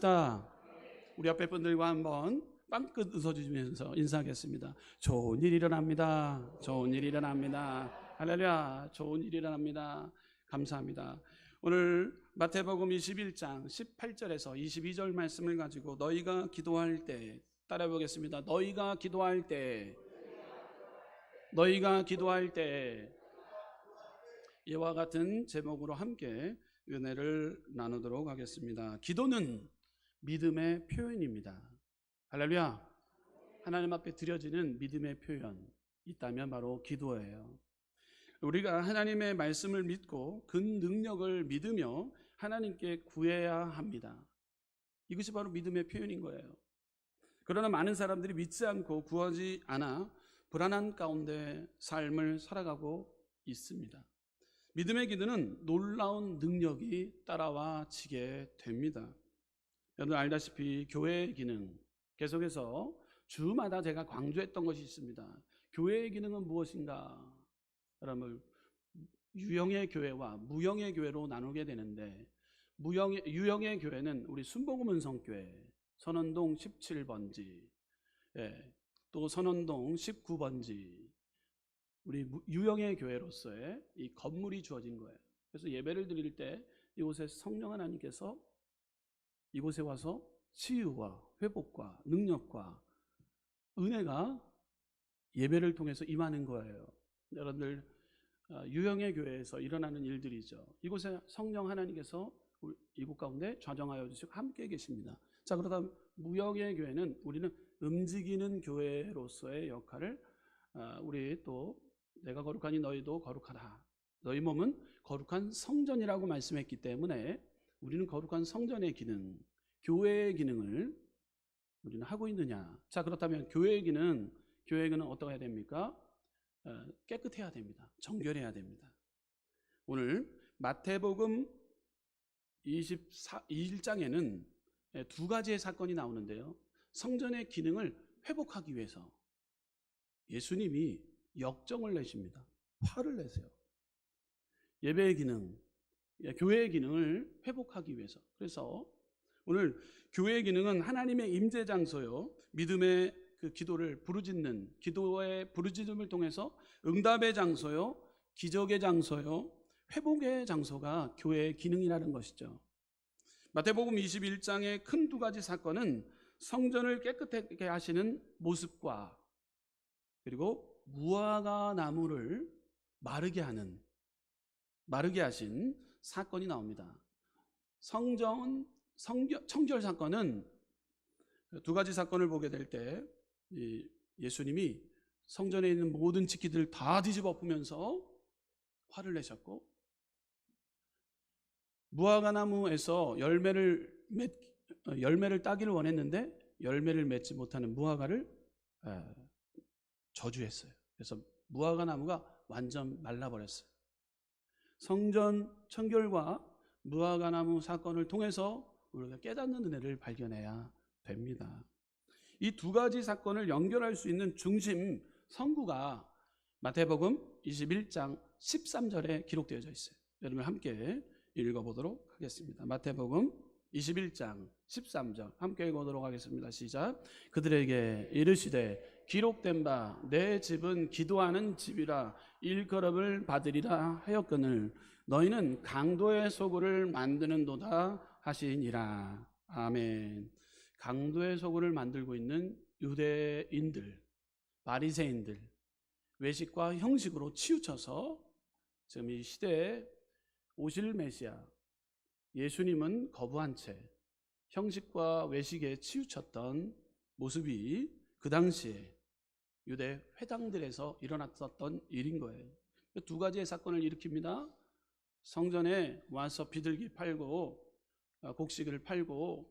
합시다. 우리 앞에 분들과 한번 빵끝 웃어주면서 인사하겠습니다. 좋은 일이 일어납니다. 좋은 일이 일어납니다. 할렐루야. 좋은 일이 일어납니다. 감사합니다. 오늘 마태복음 21장 18절에서 22절 말씀을 가지고 너희가 기도할 때, 따라해 보겠습니다. 너희가 기도할 때 이와 같은 제목으로 함께 은혜를 나누도록 하겠습니다. 기도는 믿음의 표현입니다. 할렐루야. 하나님 앞에 드려지는 믿음의 표현 있다면 바로 기도예요. 우리가 하나님의 말씀을 믿고 그 능력을 믿으며 하나님께 구해야 합니다. 이것이 바로 믿음의 표현인 거예요. 그러나 많은 사람들이 믿지 않고 구하지 않아 불안한 가운데 삶을 살아가고 있습니다. 믿음의 기도는 놀라운 능력이 따라와 지게 됩니다. 여러분 알다시피 교회의 기능, 계속해서 주마다 제가 강조했던 것이 있습니다. 교회의 기능은 무엇인가? 여러분 유형의 교회와 무형의 교회로 나누게 되는데, 유형의 교회는 우리 순복음 은성교회 선원동 17번지, 또 선원동 19번지, 우리 유형의 교회로서의 이 건물이 주어진 거예요. 그래서 예배를 드릴 때 이곳에 성령 하나님께서 이곳에 와서 치유와 회복과 능력과 은혜가 예배를 통해서 임하는 거예요. 여러분들 유형의 교회에서 일어나는 일들이죠. 이곳에 성령 하나님께서 이곳 가운데 좌정하여 주시고 함께 계십니다. 자, 그러다 무형의 교회는 우리는 움직이는 교회로서의 역할을, 우리 또 내가 거룩하니 너희도 거룩하라, 너희 몸은 거룩한 성전이라고 말씀했기 때문에 우리는 거룩한 성전의 기능, 교회의 기능을 우리는 하고 있느냐. 자, 그렇다면 교회의 기능은 어떻게 해야 됩니까? 깨끗해야 됩니다. 정결해야 됩니다. 오늘 마태복음 21장에는 두 가지의 사건이 나오는데요, 성전의 기능을 회복하기 위해서 예수님이 역정을 내십니다. 화를 내세요. 예배의 기능, 교회의 기능을 회복하기 위해서. 그래서 오늘 교회의 기능은 하나님의 임재 장소요, 믿음의 그 기도를 부르짖는, 기도의 부르짖음을 통해서 응답의 장소요, 기적의 장소요, 회복의 장소가 교회의 기능이라는 것이죠. 마태복음 21장의 큰 두 가지 사건은 성전을 깨끗하게 하시는 모습과 그리고 무화과 나무를 마르게 하신 사건이 나옵니다. 청결 사건은 두 가지 사건을 보게 될 때 예수님이 성전에 있는 모든 지키들을 다 뒤집어 엎으면서 화를 내셨고, 무화과 나무에서 열매를 따기를 원했는데 열매를 맺지 못하는 무화과를 저주했어요. 그래서 무화과 나무가 완전 말라버렸어요. 성전 청결과 무화과 나무 사건을 통해서 우리가 깨닫는 은혜를 발견해야 됩니다. 이 두 가지 사건을 연결할 수 있는 중심 성구가 마태복음 21장 13절에 기록되어져 있어요. 여러분 함께 읽어보도록 하겠습니다. 마태복음 21장 13절 함께 읽어보도록 하겠습니다. 시작. 그들에게 이르시되 기록된 바 내 집은 기도하는 집이라 일컬음을 받으리라 하였거늘 너희는 강도의 소굴을 만드는도다 하시니라. 아멘. 강도의 소굴을 만들고 있는 유대인들, 바리새인들, 외식과 형식으로 치우쳐서 지금 이 시대에 오실 메시아 예수님은 거부한 채 형식과 외식에 치우쳤던 모습이 그 당시에 유대 회당들에서 일어났었던 일인 거예요. 두 가지의 사건을 일으킵니다. 성전에 와서 비둘기 팔고 곡식을 팔고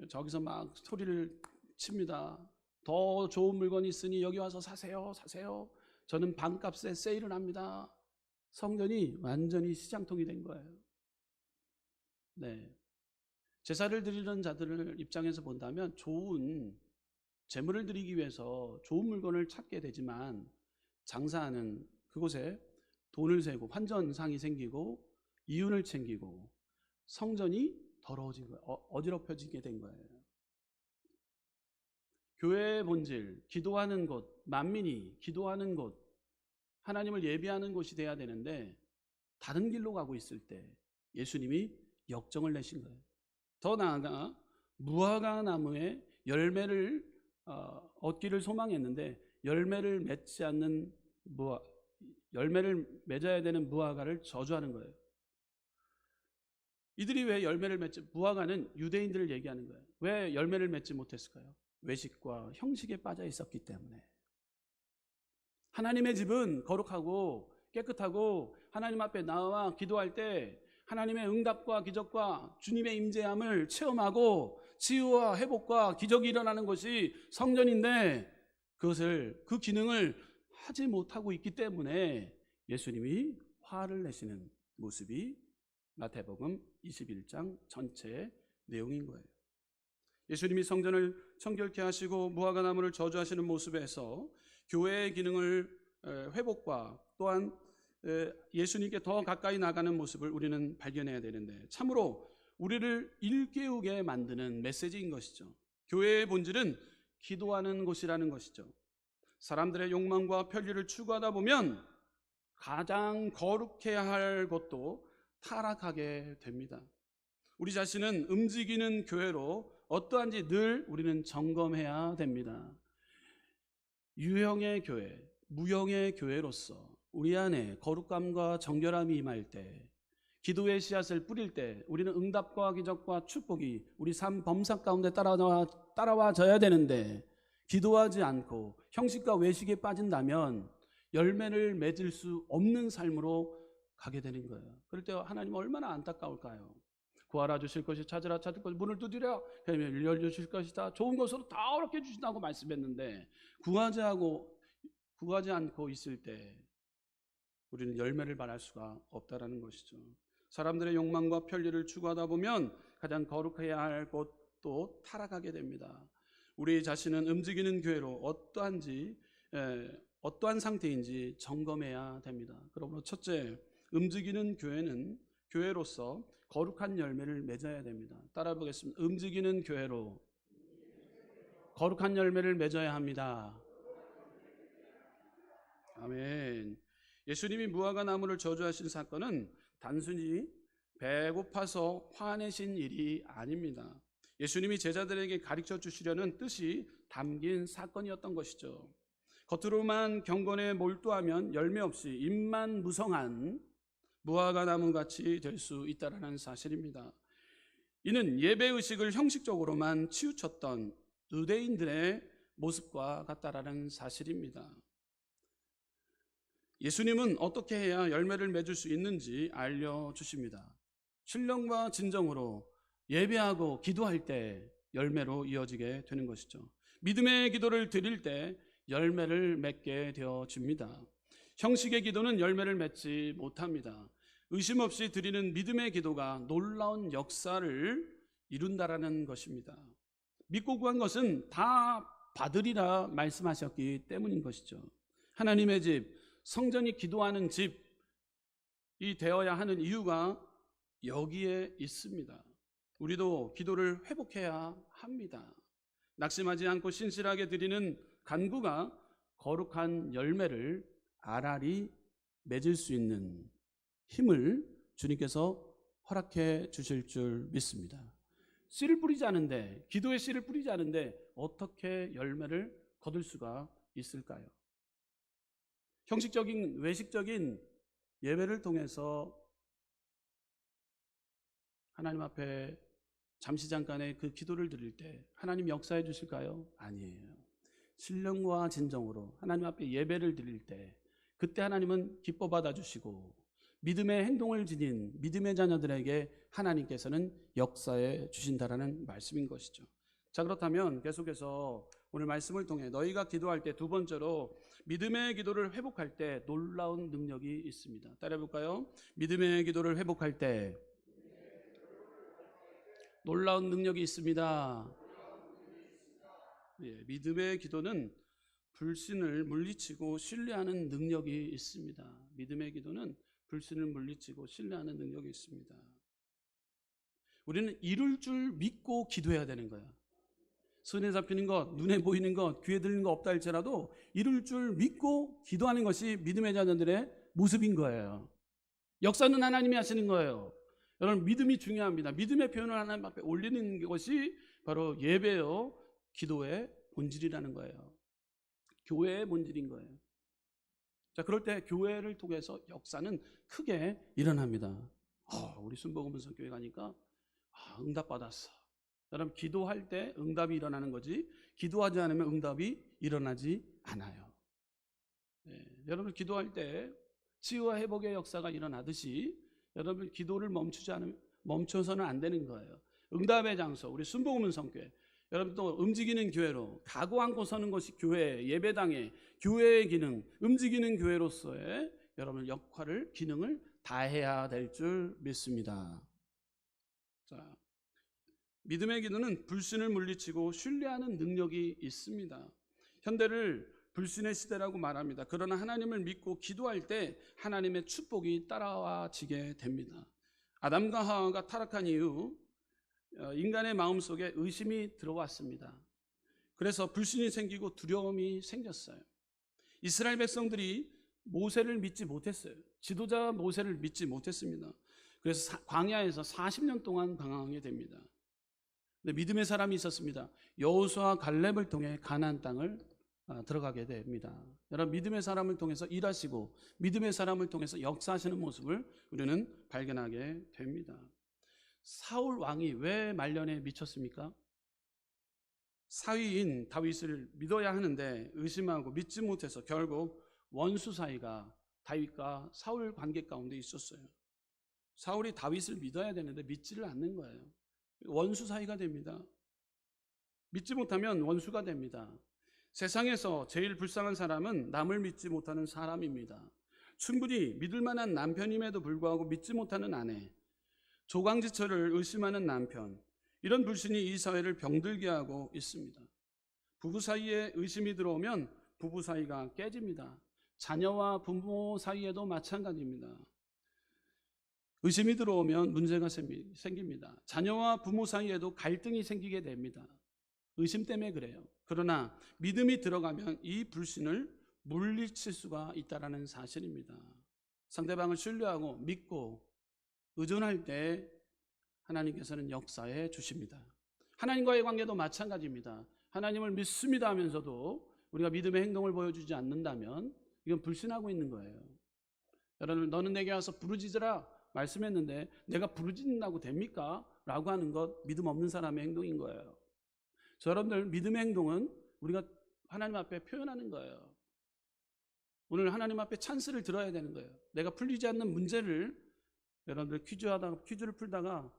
저기서 막 소리를 칩니다. 더 좋은 물건이 있으니 여기 와서 사세요. 저는 반값에 세일을 합니다. 성전이 완전히 시장통이 된 거예요. 네. 제사를 드리는 자들을 입장에서 본다면 좋은 재물을 드리기 위해서 좋은 물건을 찾게 되지만 장사하는 그곳에 돈을 세고 환전상이 생기고 이윤을 챙기고 성전이 더러워진 거예요. 어지럽혀지게 된 거예요. 교회의 본질, 기도하는 곳, 만민이 기도하는 곳, 하나님을 예배하는 곳이 돼야 되는데 다른 길로 가고 있을 때 예수님이 역정을 내신 거예요. 더 나아가 무화과 나무에 열매를 얻기를 소망했는데 열매를 맺지 않는 열매를 맺어야 되는 무화과를 저주하는 거예요. 이들이 왜 열매를 맺지? 무화과는 유대인들을 얘기하는 거예요. 왜 열매를 맺지 못했을까요? 외식과 형식에 빠져 있었기 때문에. 하나님의 집은 거룩하고 깨끗하고 하나님 앞에 나와 기도할 때 하나님의 응답과 기적과 주님의 임재함을 체험하고 치유와 회복과 기적이 일어나는 것이 성전인데 그 기능을 하지 못하고 있기 때문에 예수님이 화를 내시는 모습이 마태복음 21장 전체 내용인 거예요. 예수님이 성전을 청결케 하시고 무화과 나무를 저주하시는 모습에서 교회의 기능을 회복과 또한 예수님께 더 가까이 나가는 모습을 우리는 발견해야 되는데 참으로 우리를 일깨우게 만드는 메시지인 것이죠. 교회의 본질은 기도하는 곳이라는 것이죠. 사람들의 욕망과 편리를 추구하다 보면 가장 거룩해야 할 것도 타락하게 됩니다. 우리 자신은 움직이는 교회로 어떠한지 늘 우리는 점검해야 됩니다. 유형의 교회, 무형의 교회로서 우리 안에 거룩감과 정결함이 임할 때, 기도의 씨앗을 뿌릴 때 우리는 응답과 기적과 축복이 우리 삶 범사 가운데 따라와져야 되는데 기도하지 않고 형식과 외식에 빠진다면 열매를 맺을 수 없는 삶으로 가게 되는 거예요. 그럴 때 하나님 얼마나 안타까울까요? 구하라 주실 것이, 찾으라 찾을 것이, 문을 두드려 열려주실 것이다. 좋은 것으로 다 어렵게 주신다고 말씀했는데 구하지 않고 있을 때 우리는 열매를 발할 수가 없다라는 것이죠. 사람들의 욕망과 편리를 추구하다 보면 가장 거룩해야 할 곳도 타락하게 됩니다. 우리 자신은 움직이는 교회로 어떠한 상태인지 점검해야 됩니다. 그러므로 첫째, 움직이는 교회로서 거룩한 열매를 맺어야 됩니다. 따라 보겠습니다. 움직이는 교회로 거룩한 열매를 맺어야 합니다. 아멘. 예수님이 무화과 나무를 저주하신 사건은 단순히 배고파서 화내신 일이 아닙니다. 예수님이 제자들에게 가르쳐 주시려는 뜻이 담긴 사건이었던 것이죠. 겉으로만 경건에 몰두하면 열매 없이 입만 무성한 무화과 나무같이 될 수 있다는 사실입니다. 이는 예배의식을 형식적으로만 치우쳤던 유대인들의 모습과 같다라는 사실입니다. 예수님은 어떻게 해야 열매를 맺을 수 있는지 알려주십니다. 신령과 진정으로 예배하고 기도할 때 열매로 이어지게 되는 것이죠. 믿음의 기도를 드릴 때 열매를 맺게 되어집니다. 형식의 기도는 열매를 맺지 못합니다. 의심 없이 드리는 믿음의 기도가 놀라운 역사를 이룬다라는 것입니다. 믿고 구한 것은 다 받으리라 말씀하셨기 때문인 것이죠. 하나님의 집, 성전이 기도하는 집이 되어야 하는 이유가 여기에 있습니다. 우리도 기도를 회복해야 합니다. 낙심하지 않고 신실하게 드리는 간구가 거룩한 열매를 알알이 맺을 수 있는 힘을 주님께서 허락해 주실 줄 믿습니다. 씨를 뿌리지 않은데, 기도의 씨를 뿌리지 않은데 어떻게 열매를 거둘 수가 있을까요? 형식적인 외식적인 예배를 통해서 하나님 앞에 잠시 잠깐의 그 기도를 드릴 때 하나님 역사해 주실까요? 아니에요. 신령과 진정으로 하나님 앞에 예배를 드릴 때 그때 하나님은 기뻐 받아주시고 믿음의 행동을 지닌 믿음의 자녀들에게 하나님께서는 역사해 주신다라는 말씀인 것이죠. 자, 그렇다면 계속해서 오늘 말씀을 통해 너희가 기도할 때 두 번째로 믿음의 기도를 회복할 때 놀라운 능력이 있습니다. 따라해 볼까요? 믿음의 기도를 회복할 때 놀라운 능력이 있습니다. 예, 믿음의 기도는 불신을 물리치고 신뢰하는 능력이 있습니다. 믿음의 기도는 불신을 물리치고 신뢰하는 능력이 있습니다. 우리는 이룰 줄 믿고 기도해야 되는 거예요. 손에 잡히는 것, 눈에 보이는 것, 귀에 들리는 것 없다 할지라도 이룰 줄 믿고 기도하는 것이 믿음의 자녀들의 모습인 거예요. 역사는 하나님이 하시는 거예요. 여러분, 믿음이 중요합니다. 믿음의 표현을 하나님 앞에 올리는 것이 바로 예배요, 기도의 본질이라는 거예요. 교회의 본질인 거예요. 자, 그럴 때 교회를 통해서 역사는 크게 일어납니다. 우리 순복음문서 교회 가니까 응답받았어. 여러분, 기도할 때 응답이 일어나는 거지, 기도하지 않으면 응답이 일어나지 않아요. 여러분, 기도할 때 치유와 회복의 역사가 일어나듯이 여러분, 기도를 멈춰서는 안 되는 거예요. 응답의 장소, 우리 순복음문서 교회, 여러분 또 움직이는 교회로 각오 안고 서는 것이 교회, 예배당의 교회의 기능, 움직이는 교회로서의 여러분 역할을, 기능을 다해야 될 줄 믿습니다. 자, 믿음의 기도는 불신을 물리치고 신뢰하는 능력이 있습니다. 현대를 불신의 시대라고 말합니다. 그러나 하나님을 믿고 기도할 때 하나님의 축복이 따라와지게 됩니다. 아담과 하와가 타락한 이후 인간의 마음속에 의심이 들어왔습니다. 그래서 불신이 생기고 두려움이 생겼어요. 이스라엘 백성들이 모세를 믿지 못했어요. 지도자 모세를 믿지 못했습니다. 그래서 광야에서 40년 동안 방황하게 됩니다. 근데 믿음의 사람이 있었습니다. 여호수아와 갈렙을 통해 가나안 땅을 들어가게 됩니다. 여러분, 믿음의 사람을 통해서 일하시고 믿음의 사람을 통해서 역사하시는 모습을 우리는 발견하게 됩니다. 사울 왕이 왜 말년에 미쳤습니까? 사위인 다윗을 믿어야 하는데 의심하고 믿지 못해서 결국 원수 사이가 다윗과 사울 관계 가운데 있었어요. 사울이 다윗을 믿어야 되는데 믿지를 않는 거예요. 원수 사이가 됩니다. 믿지 못하면 원수가 됩니다. 세상에서 제일 불쌍한 사람은 남을 믿지 못하는 사람입니다. 충분히 믿을 만한 남편임에도 불구하고 믿지 못하는 아내, 조강지처를 의심하는 남편, 이런 불신이 이 사회를 병들게 하고 있습니다. 부부 사이에 의심이 들어오면 부부 사이가 깨집니다. 자녀와 부모 사이에도 마찬가지입니다. 의심이 들어오면 문제가 생깁니다. 자녀와 부모 사이에도 갈등이 생기게 됩니다. 의심 때문에 그래요. 그러나 믿음이 들어가면 이 불신을 물리칠 수가 있다는 사실입니다. 상대방을 신뢰하고 믿고 의존할 때 하나님께서는 역사해 주십니다. 하나님과의 관계도 마찬가지입니다. 하나님을 믿습니다 하면서도 우리가 믿음의 행동을 보여주지 않는다면 이건 불신하고 있는 거예요. 여러분, 너는 내게 와서 부르짖으라 말씀했는데 내가 부르짖는다고 됩니까? 라고 하는 것, 믿음 없는 사람의 행동인 거예요. 여러분들, 믿음의 행동은 우리가 하나님 앞에 표현하는 거예요. 오늘 하나님 앞에 찬스를 들어야 되는 거예요. 내가 풀리지 않는 문제를, 여러분들 퀴즈를 풀다가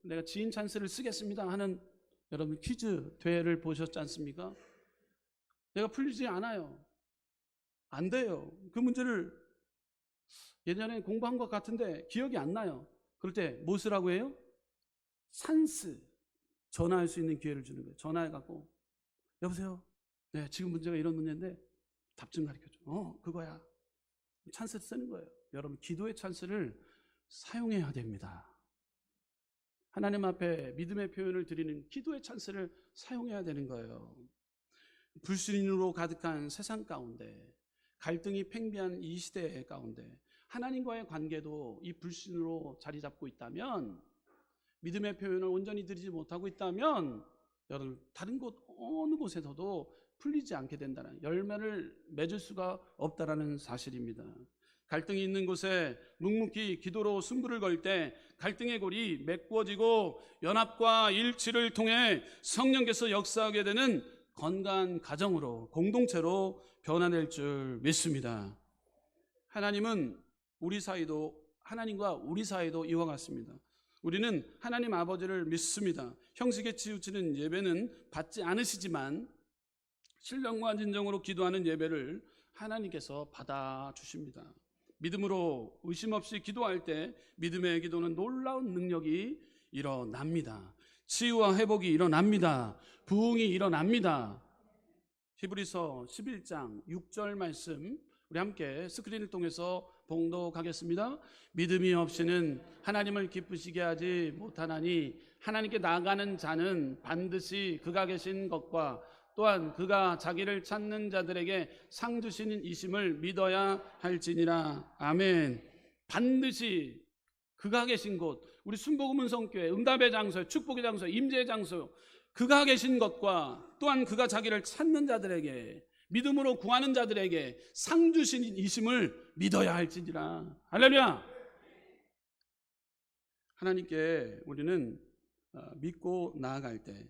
내가 지인 찬스를 쓰겠습니다 하는 여러분 퀴즈 대회를 보셨지 않습니까? 내가 풀리지 않아요. 안 돼요. 그 문제를 예전에 공부한 것 같은데 기억이 안 나요. 그럴 때 뭐 쓰라고 해요? 찬스, 전화할 수 있는 기회를 주는 거예요. 전화해갖고 여보세요, 네, 지금 문제가 이런 문제인데 답 좀 가르쳐줘. 그거야. 찬스를 쓰는 거예요. 여러분, 기도의 찬스를 사용해야 됩니다. 하나님 앞에 믿음의 표현을 드리는 기도의 찬스를 사용해야 되는 거예요. 불신으로 가득한 세상 가운데, 갈등이 팽배한 이 시대 가운데 하나님과의 관계도 이 불신으로 자리 잡고 있다면, 믿음의 표현을 온전히 드리지 못하고 있다면 여러분, 다른 곳 어느 곳에서도 풀리지 않게 된다는, 열매를 맺을 수가 없다라는 사실입니다. 갈등이 있는 곳에 묵묵히 기도로 승부를 걸 때 갈등의 골이 메꾸어지고 연합과 일치를 통해 성령께서 역사하게 되는 건강한 가정으로, 공동체로 변화될 줄 믿습니다. 하나님은 하나님과 우리 사이도 이와 같습니다. 우리는 하나님 아버지를 믿습니다. 형식에 치우치는 예배는 받지 않으시지만 신령과 진정으로 기도하는 예배를 하나님께서 받아주십니다. 믿음으로 의심 없이 기도할 때 믿음의 기도는 놀라운 능력이 일어납니다. 치유와 회복이 일어납니다. 부흥이 일어납니다. 히브리서 11장 6절 말씀, 우리 함께 스크린을 통해서 봉독하겠습니다. 믿음이 없이는 하나님을 기쁘시게 하지 못하나니 하나님께 나아가는 자는 반드시 그가 계신 것과 또한 그가 자기를 찾는 자들에게 상 주시는 이심을 믿어야 할지니라. 아멘. 반드시 그가 계신 곳, 우리 순복음은 성교회 응답의 장소, 축복의 장소, 임재의 장소, 그가 계신 것과 또한 그가 자기를 찾는 자들에게, 믿음으로 구하는 자들에게 상 주시는 이심을 믿어야 할지니라. 할렐루야. 하나님께 우리는 믿고 나아갈 때,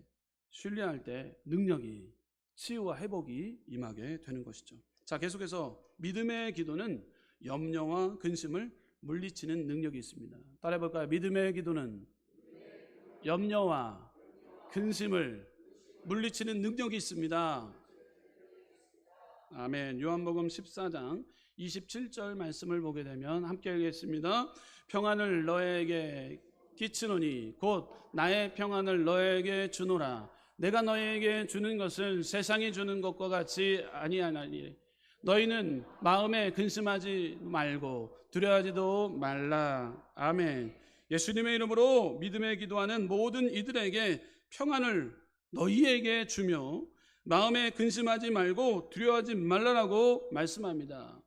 신뢰할 때 능력이, 치유와 회복이 임하게 되는 것이죠. 자, 계속해서 믿음의 기도는 염려와 근심을 물리치는 능력이 있습니다. 따라해볼까요? 믿음의 기도는 염려와 근심을 물리치는 능력이 있습니다. 아멘. 요한복음 14장 27절 말씀을 보게 되면 함께 읽겠습니다. 평안을 너에게 끼치노니 곧 나의 평안을 너에게 주노라. 내가 너에게 주는 것은 세상이 주는 것과 같이 아니하나니 너희는 마음에 근심하지 말고 두려워하지도 말라. 아멘. 예수님의 이름으로 믿음의 기도하는 모든 이들에게 평안을 너희에게 주며 마음에 근심하지 말고 두려워하지 말라라고 말씀합니다.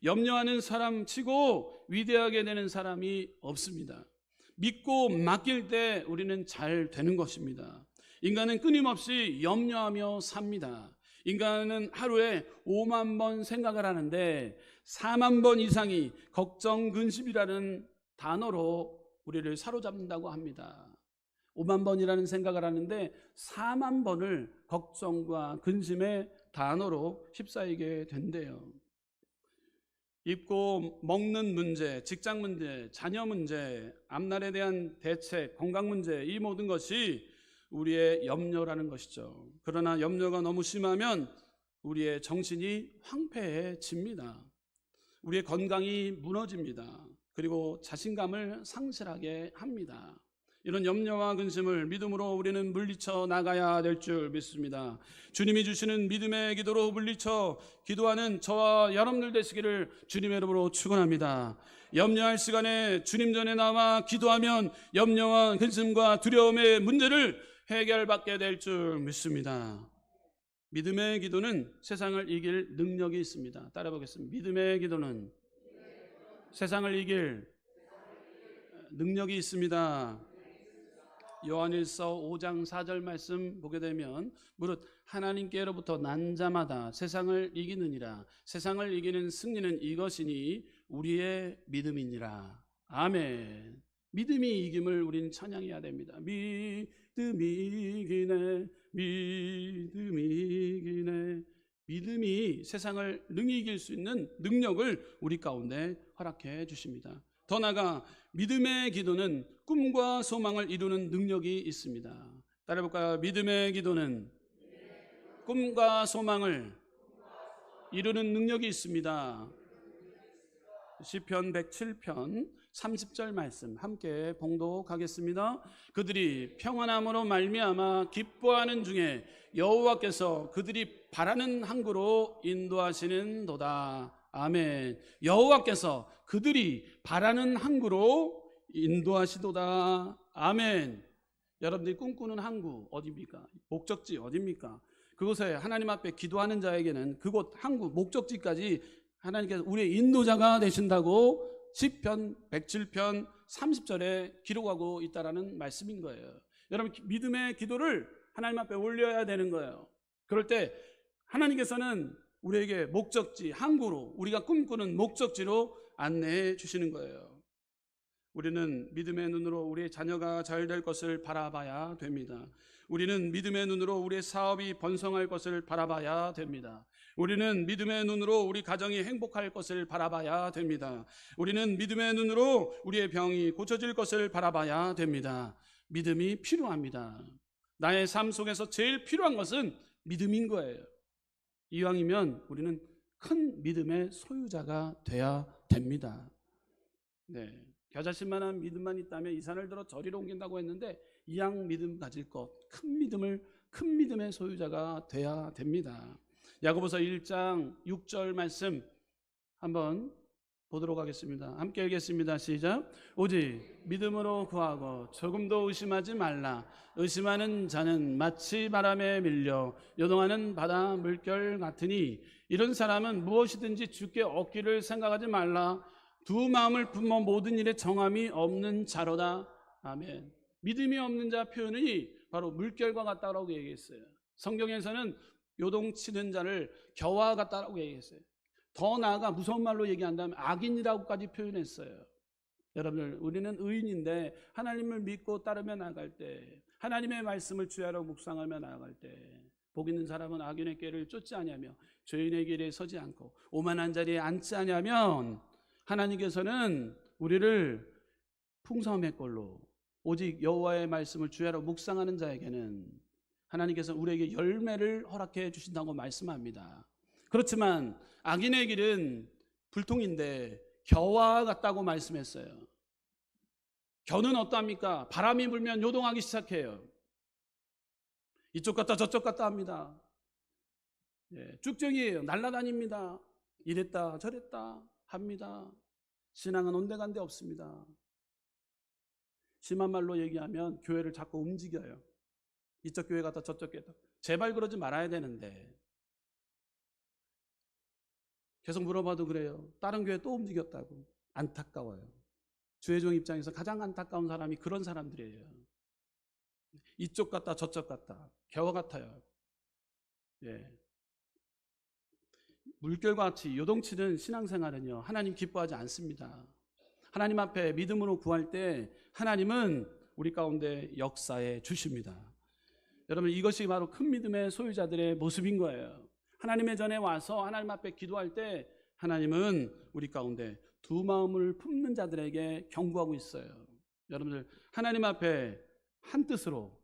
염려하는 사람 치고 위대하게 되는 사람이 없습니다. 믿고 맡길 때 우리는 잘 되는 것입니다. 인간은 끊임없이 염려하며 삽니다. 인간은 하루에 5만 번 생각을 하는데 4만 번 이상이 걱정, 근심이라는 단어로 우리를 사로잡는다고 합니다. 5만 번이라는 생각을 하는데 4만 번을 걱정과 근심의 단어로 휩싸이게 된대요. 입고 먹는 문제, 직장 문제, 자녀 문제, 앞날에 대한 대책, 건강 문제, 이 모든 것이 우리의 염려라는 것이죠. 그러나 염려가 너무 심하면 우리의 정신이 황폐해집니다. 우리의 건강이 무너집니다. 그리고 자신감을 상실하게 합니다. 이런 염려와 근심을 믿음으로 우리는 물리쳐 나가야 될 줄 믿습니다. 주님이 주시는 믿음의 기도로 물리쳐 기도하는 저와 여러분들 되시기를 주님의 이름으로 축원합니다. 염려할 시간에 주님 전에 나와 기도하면 염려와 근심과 두려움의 문제를 해결받게 될 줄 믿습니다. 믿음의 기도는 세상을 이길 능력이 있습니다. 따라 보겠습니다. 믿음의 기도는 세상을 이길 능력이 있습니다. 요한일서 5장 4절 말씀 보게 되면 무릇 하나님께로부터 난 자마다 세상을 이기느니라. 세상을 이기는 승리는 이것이니 우리의 믿음이니라. 아멘. 믿음이 이김을 우린 찬양해야 됩니다. 믿음이 이기네, 믿음이 이기네. 믿음이 세상을 능히 이길 수 있는 능력을 우리 가운데 허락해 주십니다. 더 나아가 믿음의 기도는 꿈과 소망을 이루는 능력이 있습니다. 따라해볼까요? 믿음의 기도는 꿈과 소망을 이루는 능력이 있습니다. 시편 107편 30절 말씀 함께 봉독하겠습니다. 그들이 평안함으로 말미암아 기뻐하는 중에 여호와께서 그들이 바라는 항구로 인도하시는 도다. 아멘. 여호와께서 그들이 바라는 항구로 인도하시도다. 아멘. 여러분들이 꿈꾸는 항구 어디입니까? 목적지 어디입니까? 그곳에 하나님 앞에 기도하는 자에게는 그곳 항구 목적지까지 하나님께서 우리의 인도자가 되신다고 시편 107편 30절에 기록하고 있다라는 말씀인 거예요. 여러분 믿음의 기도를 하나님 앞에 올려야 되는 거예요. 그럴 때 하나님께서는 우리에게 목적지, 항구로, 우리가 꿈꾸는 목적지로 안내해 주시는 거예요. 우리는 믿음의 눈으로 우리의 자녀가 잘 될 것을 바라봐야 됩니다. 우리는 믿음의 눈으로 우리의 사업이 번성할 것을 바라봐야 됩니다. 우리는 믿음의 눈으로 우리 가정이 행복할 것을 바라봐야 됩니다. 우리는 믿음의 눈으로 우리의 병이 고쳐질 것을 바라봐야 됩니다. 믿음이 필요합니다. 나의 삶 속에서 제일 필요한 것은 믿음인 거예요. 이왕이면 우리는 큰 믿음의 소유자가 돼야 됩니다. 네, 겨자씨만한 믿음만 있다면 이 산을 들어 저리로 옮긴다고 했는데 이왕 믿음 가질 것, 큰 믿음의 소유자가 돼야 됩니다. 야고보서 1장 6절 말씀 한번 보도록 하겠습니다. 함께 읽겠습니다. 시작. 오직 믿음으로 구하고 조금도 의심하지 말라. 의심하는 자는 마치 바람에 밀려 요동하는 바다 물결 같으니 이런 사람은 무엇이든지 주께 얻기를 생각하지 말라. 두 마음을 품어 모든 일에 정함이 없는 자로다. 아멘. 믿음이 없는 자 표현이 바로 물결과 같다라고 얘기했어요. 성경에서는 요동치는 자를 겨와 같다라고 얘기했어요. 더 나아가 무서운 말로 얘기한다면 악인이라고까지 표현했어요. 여러분들, 우리는 의인인데 하나님을 믿고 따르며 나갈 때, 하나님의 말씀을 주야로 묵상하며 나갈 때, 복 있는 사람은 악인의 길을 쫓지 아니하며 죄인의 길에 서지 않고 오만한 자리에 앉지 아니하면 하나님께서는 우리를 풍성함의 꼴로, 오직 여호와의 말씀을 주야로 묵상하는 자에게는 하나님께서 우리에게 열매를 허락해 주신다고 말씀합니다. 그렇지만 악인의 길은 불통인데 겨와 같다고 말씀했어요. 겨는 어떠합니까? 바람이 불면 요동하기 시작해요. 이쪽 갔다 저쪽 갔다 합니다. 쭉정이에요. 날아다닙니다. 이랬다 저랬다 합니다. 신앙은 온데간데 없습니다. 심한 말로 얘기하면 교회를 자꾸 움직여요. 이쪽 교회 갔다 저쪽 교회 갔다. 제발 그러지 말아야 되는데 계속 물어봐도 그래요. 다른 교회 또 움직였다고. 안타까워요. 주의 종 입장에서 가장 안타까운 사람이 그런 사람들이에요. 이쪽 갔다 저쪽 갔다 겨와 같아요. 물결과 같이 요동치는 신앙생활은요, 하나님 기뻐하지 않습니다. 하나님 앞에 믿음으로 구할 때 하나님은 우리 가운데 역사해 주십니다. 여러분, 이것이 바로 큰 믿음의 소유자들의 모습인 거예요. 하나님의 전에 와서 하나님 앞에 기도할 때 하나님은 우리 가운데 두 마음을 품는 자들에게 경고하고 있어요. 여러분들, 하나님 앞에 한 뜻으로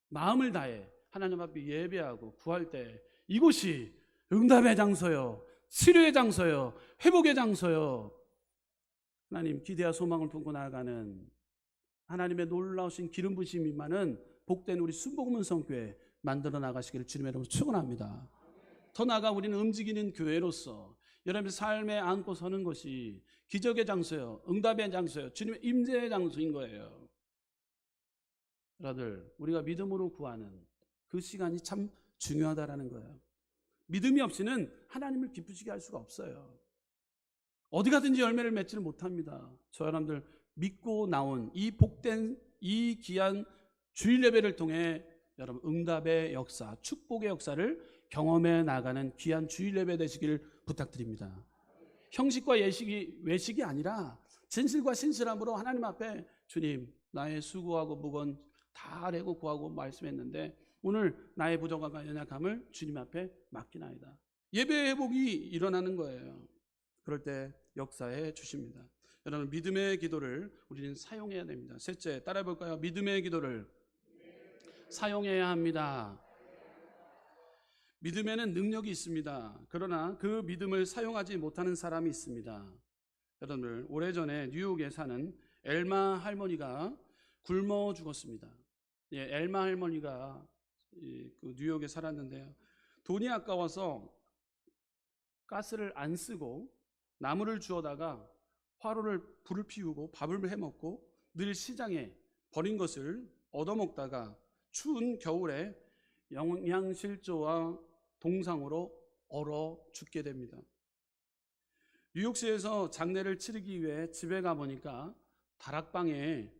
마음을 다해 하나님 앞에 예배하고 구할 때 이곳이 응답의 장소요, 치료의 장소요, 회복의 장소요, 하나님 기대와 소망을 품고 나아가는 하나님의 놀라우신 기름 부으심이 많은 복된 우리 순복음은 성교회 만들어 나가시기를 주님의 이름으로 축원합니다. 더 나아가 우리는 움직이는 교회로서 여러분의 삶에 안고 서는 것이 기적의 장소요, 응답의 장소요, 주님의 임재의 장소인 거예요. 여러분들, 우리가 믿음으로 구하는 그 시간이 참 중요하다라는 거예요. 믿음이 없이는 하나님을 기쁘시게 할 수가 없어요. 어디 가든지 열매를 맺지를 못합니다. 저 여러분들, 믿고 나온 이 복된 이 귀한 주일 예배를 통해 여러분 응답의 역사, 축복의 역사를 경험해 나가는 귀한 주일 예배 되시기를 부탁드립니다. 형식과 예식이 외식이 아니라 진실과 신실함으로 하나님 앞에 주님, 나의 수고하고 무거운 다 내고 구하고 말씀했는데 오늘 나의 부족함과 연약함을 주님 앞에 맡기나이다. 예배 회복이 일어나는 거예요. 그럴 때 역사해 주십니다. 여러분, 믿음의 기도를 우리는 사용해야 됩니다. 셋째, 따라해 볼까요? 믿음의 기도를 사용해야 합니다. 믿음에는 능력이 있습니다. 그러나 그 믿음을 사용하지 못하는 사람이 있습니다. 여러분들, 오래전에 뉴욕에 사는 엘마 할머니가 굶어 죽었습니다. 엘마 할머니가 그 뉴욕에 살았는데요, 돈이 아까워서 가스를 안 쓰고 나무를 주워다가 화로를 불을 피우고 밥을 해먹고 늘 시장에 버린 것을 얻어먹다가 추운 겨울에 영양실조와 동상으로 얼어 죽게 됩니다. 뉴욕시에서 장례를 치르기 위해 집에 가보니까 다락방에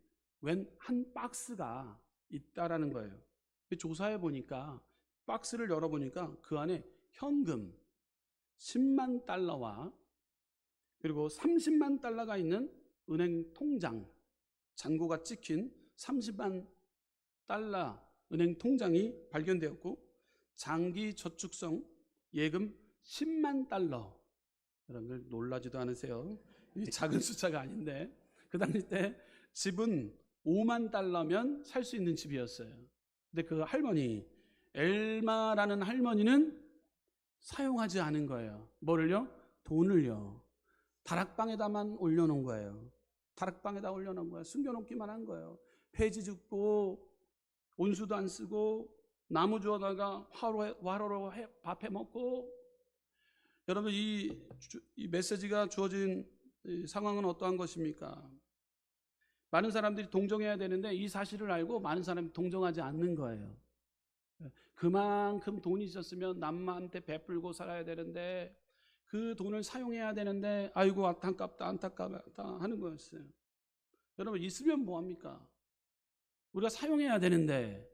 웬 한 박스가 있다라는 거예요. 조사해 보니까, 박스를 열어보니까 그 안에 현금 10만 달러와 그리고 30만 달러가 있는 은행 통장, 잔고가 찍힌 30만 달러 은행 통장이 발견되었고, 장기 저축성 예금 10만 달러. 여러분들 놀라지도 않으세요? 이 작은 숫자가 아닌데, 그 당시 때 집은 5만 달러면 살 수 있는 집이었어요. 근데 그 할머니, 엘마라는 할머니는 사용하지 않은 거예요. 뭐를요? 돈을요. 다락방에다만 올려놓은 거예요. 다락방에다 올려놓은 거예요. 숨겨놓기만 한 거예요. 폐지 줍고 온수도 안 쓰고 나무 주워다가 화로로 밥 해 먹고. 여러분, 이 메시지가 주어진 이 상황은 어떠한 것입니까? 많은 사람들이 동정해야 되는데 이 사실을 알고 많은 사람이 동정하지 않는 거예요. 그만큼 돈이 있었으면 남한테 베풀고 살아야 되는데 그 돈을 사용해야 되는데 아이고 안타깝다 안타깝다 하는 거였어요. 여러분 있으면 뭐합니까? 우리가 사용해야 되는데,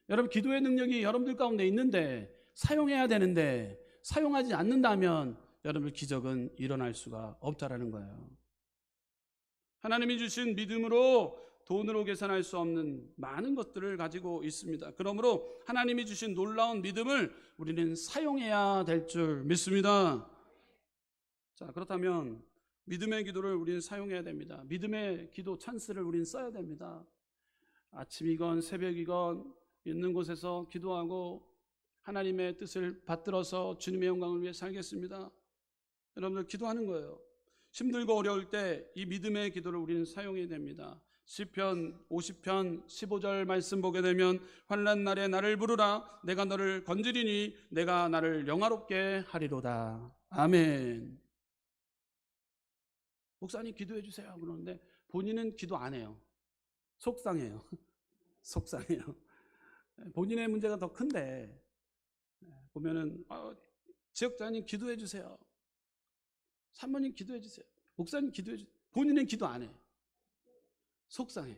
여러분 기도의 능력이 여러분들 가운데 있는데 사용해야 되는데 사용하지 않는다면 여러분 기적은 일어날 수가 없다라는 거예요. 하나님이 주신 믿음으로 돈으로 계산할 수 없는 많은 것들을 가지고 있습니다. 그러므로 하나님이 주신 놀라운 믿음을 우리는 사용해야 될 줄 믿습니다. 자, 그렇다면 믿음의 기도를 우리는 사용해야 됩니다. 믿음의 기도 찬스를 우리는 써야 됩니다. 아침이건 새벽이건 있는 곳에서 기도하고 하나님의 뜻을 받들어서 주님의 영광을 위해 살겠습니다. 여러분들 기도하는 거예요. 힘들고 어려울 때 이 믿음의 기도를 우리는 사용해야 됩니다. 시편 50편 15절 말씀 보게 되면 환난 날에 나를 부르라 내가 너를 건지리니 내가 나를 영화롭게 하리로다. 아멘. 목사님 기도해 주세요 그러는데 본인은 기도 안 해요. 속상해요. 속상해요. 본인의 문제가 더 큰데 보면은 지역장님 기도해 주세요. 사모님 기도해 주세요. 목사님 기도해 주세요. 본인은 기도 안 해. 속상해.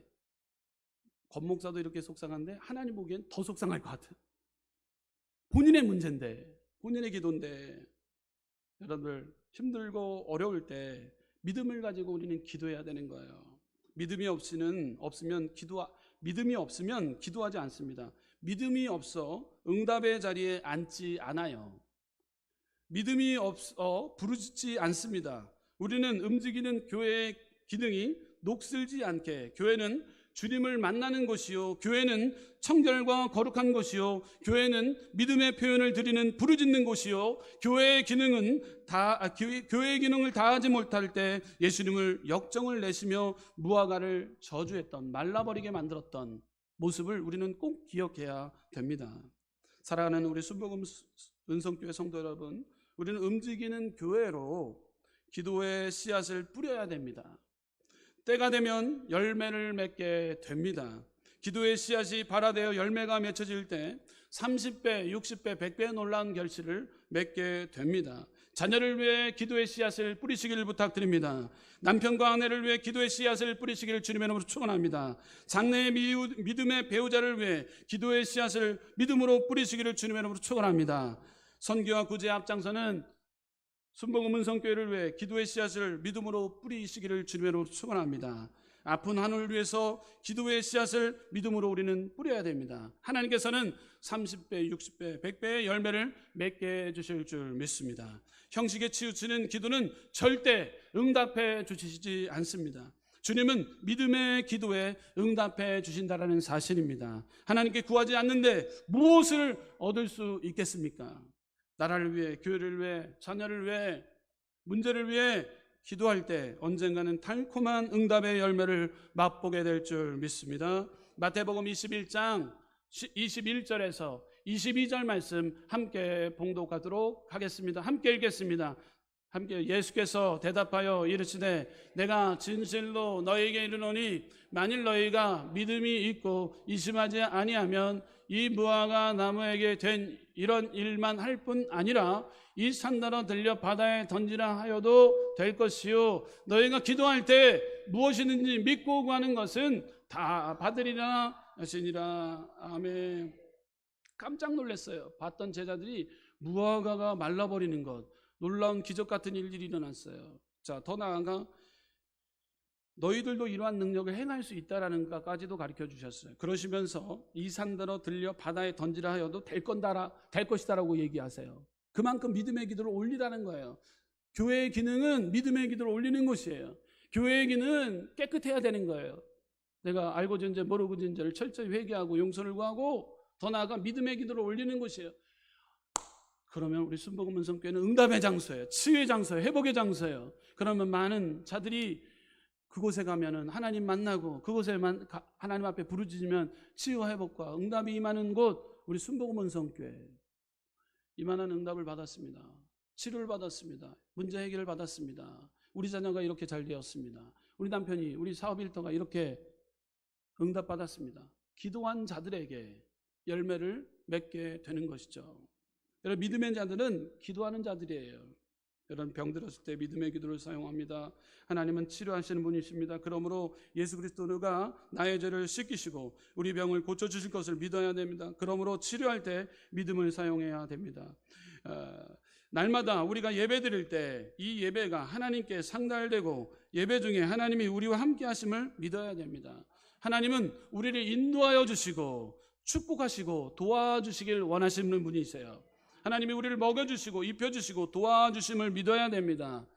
권목사도 이렇게 속상한데 하나님 보기엔 더 속상할 것 같아요. 본인의 문제인데, 본인의 기도인데. 여러분들 힘들고 어려울 때 믿음을 가지고 우리는 기도해야 되는 거예요. 믿음이 없으면 기도하지 않습니다. 믿음이 없어 응답의 자리에 앉지 않아요. 믿음이 없어 부르짖지 않습니다. 우리는 움직이는 교회의 기능이 녹슬지 않게, 교회는 주님을 만나는 곳이요, 교회는 청결과 거룩한 곳이요, 교회는 믿음의 표현을 드리는 부르짖는 곳이요, 교회의 기능을 다하지 못할 때 예수님을 역정을 내시며 무화과를 저주했던, 말라버리게 만들었던 모습을 우리는 꼭 기억해야 됩니다. 사랑하는 우리 순복음 은성교회 성도 여러분, 우리는 움직이는 교회로 기도의 씨앗을 뿌려야 됩니다. 때가 되면 열매를 맺게 됩니다. 기도의 씨앗이 발화되어 열매가 맺혀질 때 30배, 60배, 100배의 놀라운 결실을 맺게 됩니다. 자녀를 위해 기도의 씨앗을 뿌리시기를 부탁드립니다. 남편과 아내를 위해 기도의 씨앗을 뿌리시기를 주님의 이름으로 축원합니다. 장래의 믿음의 배우자를 위해 기도의 씨앗을 믿음으로 뿌리시기를 주님의 이름으로 축원합니다. 선교와 구제의 앞장서는 순복음 은성교회를 위해 기도의 씨앗을 믿음으로 뿌리시기를 주님으로 축원합니다. 아픈 하늘을 위해서 기도의 씨앗을 믿음으로 우리는 뿌려야 됩니다. 하나님께서는 30배, 60배, 100배의 열매를 맺게 해주실 줄 믿습니다. 형식에 치우치는 기도는 절대 응답해 주시지 않습니다. 주님은 믿음의 기도에 응답해 주신다는 사실입니다. 하나님께 구하지 않는데 무엇을 얻을 수 있겠습니까? 나라를 위해, 교회를 위해, 자녀를 위해, 문제를 위해 기도할 때 언젠가는 달콤한 응답의 열매를 맛보게 될 줄 믿습니다. 마태복음 21장 21절에서 22절 말씀 함께 봉독하도록 하겠습니다. 함께 읽겠습니다. 함께 예수께서 대답하여 이르시되 내가 진실로 너희에게 이르노니 만일 너희가 믿음이 있고 의심하지 아니하면 이 무화과 나무에게 된 이런 일만 할 뿐 아니라 이 산더러 들려 바다에 던지라 하여도 될 것이요 너희가 기도할 때 무엇이든지 믿고 구하는 것은 다 받으리라 하시니라. 아멘. 깜짝 놀랐어요. 봤던 제자들이 무화과가 말라버리는 것, 놀라운 기적 같은 일들이 일어났어요. 자, 더 나아가 너희들도 이러한 능력을 행할 수 있다라는 것까지도 가르쳐 주셨어요. 그러시면서 이 산더러 들려 바다에 던지라 하여도 될 것이다라고 얘기하세요. 그만큼 믿음의 기도를 올리라는 거예요. 교회의 기능은 믿음의 기도를 올리는 것이에요. 교회의 기능은 깨끗해야 되는 거예요. 내가 알고 진 죄 모르고 진 죄를 철저히 회개하고 용서를 구하고 더 나아가 믿음의 기도를 올리는 것이에요. 그러면 우리 순복음 은성교회는 응답의 장소예요. 치유의 장소예요. 회복의 장소예요. 그러면 많은 자들이 그곳에 가면은 하나님 만나고 그곳에 하나님 앞에 부르짖으면 치유와 회복과 응답이 임하는 곳 우리 순복음 은성교회 이만한 응답을 받았습니다. 치료를 받았습니다. 문제 해결을 받았습니다. 우리 자녀가 이렇게 잘 되었습니다. 우리 남편이, 우리 사업 일터가 이렇게 응답받았습니다. 기도한 자들에게 열매를 맺게 되는 것이죠. 여러분, 믿음의 자들은 기도하는 자들이에요. 여러분, 병들었을 때 믿음의 기도를 사용합니다. 하나님은 치료하시는 분이십니다. 그러므로 예수 그리스도가 나의 죄를 씻기시고 우리 병을 고쳐주실 것을 믿어야 됩니다. 그러므로 치료할 때 믿음을 사용해야 됩니다. 날마다 우리가 예배 드릴 때 이 예배가 하나님께 상달되고 예배 중에 하나님이 우리와 함께 하심을 믿어야 됩니다. 하나님은 우리를 인도하여 주시고 축복하시고 도와주시길 원하시는 분이세요. 하나님이 우리를 먹여주시고 입혀주시고 도와주심을 믿어야 됩니다.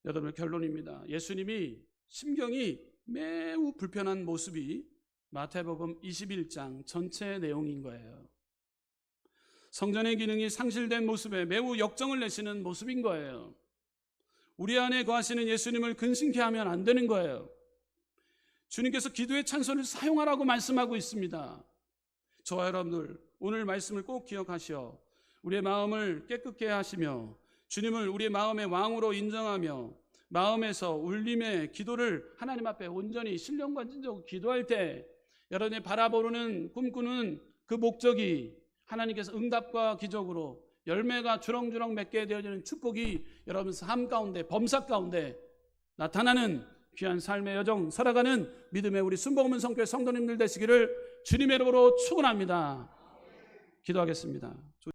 여러분, 결론입니다. 예수님이 심경이 매우 불편한 모습이 마태복음 21장 전체 내용인 거예요. 성전의 기능이 상실된 모습에 매우 역정을 내시는 모습인 거예요. 우리 안에 거하시는 예수님을 근심케 하면 안 되는 거예요. 주님께서 기도의 찬송을 사용하라고 말씀하고 있습니다. 저와 여러분들, 오늘 말씀을 꼭 기억하시어 우리의 마음을 깨끗게 하시며 주님을 우리의 마음의 왕으로 인정하며 마음에서 울림의 기도를 하나님 앞에 온전히 신령과 진정으로 기도할 때 여러분이 바라보는 꿈꾸는 그 목적이 하나님께서 응답과 기적으로 열매가 주렁주렁 맺게 되어지는 축복이 여러분 삶 가운데, 범사 가운데 나타나는 귀한 삶의 여정 살아가는 믿음의 우리 순복음 성교회 성도님들 되시기를 주님의 이름으로 축원합니다. 기도하겠습니다.